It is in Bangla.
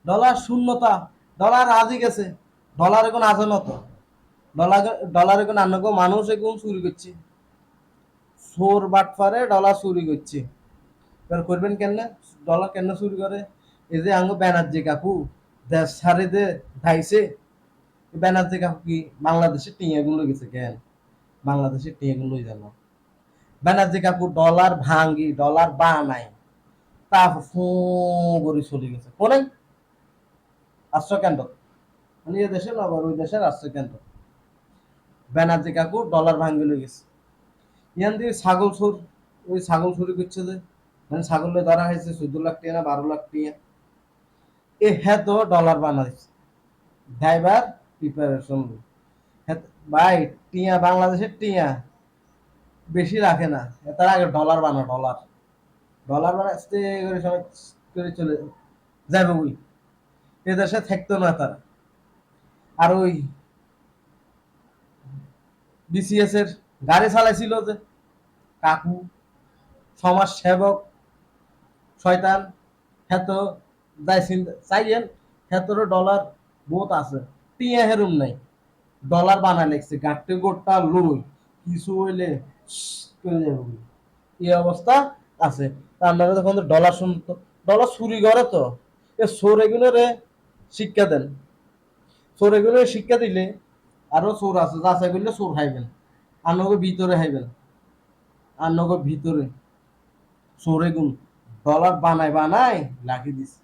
ডলার শূন্যতা, ডলার আজই গেছে, ডলার এখন আছে নত, ডলার এখন আনগো মানুষ এখন চুরি করছে, চোর বাটপারে ডলার চুরি করছে। এবার করবেন কেন? ডলার কেন চুরি করে? এই যে আঙ্গ ব্যানার্জি কাকু দেশ ছাড়ে দে ধাইছে, ব্যানার্জি কাকু কি বাংলাদেশের টিয়াগুলো গেছে কেন? বাংলাদেশের টিয়াগুলোই জানো, ব্যানার্জি কাকু ডলার ভাঙ্গি ডলার বানাই তারপর ফু করে চলে গেছে কোনে রাষ্ট্রকেন্দ্র, মানে এই দেশের নগর ওই দেশের রাষ্ট্রকেন্দ্র। ব্যানার্জি কাকু ডলার ভাঙ্গি লই গেছে। ইয়ান দিয়ে ছাগল চোর, ওই ছাগল চুরি করছে যে, মানে ছাগলে ধরা হয়েছে 14 লাখ টাকা না 12 লাখ টাকা, এ হ্যাঁ তো ডলার বানাইছে ড্রাইভার প্রিপারেশন। ভাই টিয়া বাংলাদেশের টিয়া বেশি রাখে না, তার আগে ডলার বানা, ডলার ডলার বানাতে করে সবাই করে চলে যাবে ওই এদেশে থাকতো না তারা। আর ওই বিসিএস এর গাড়ি চালাইছিল যে কাকু, সমাজ সেবক শয়তান, হেত যাইছেন চাইয়েন, হেতর ডলার বহুত আছে, টিয়া হেরুম নাই, ডলার বানায় লেগছে গাঁটতে গোটটা লই, কিছু হইলে করে যাবে এই অবস্থা আছে। আপনারা যখন ডলার শুনতো, ডলার চুরি করে তো, এ চোর এগুলো রে শিক্ষা দেন, চোর এগুলো শিক্ষা দিলে আরো চোর আছে যাচাই করলে চোর খাইবেন, আনগো ভিতরে খাইবেন, আনগো ভিতরে চোর এগুন ডলার বানায় বানায় লাখি দিছে।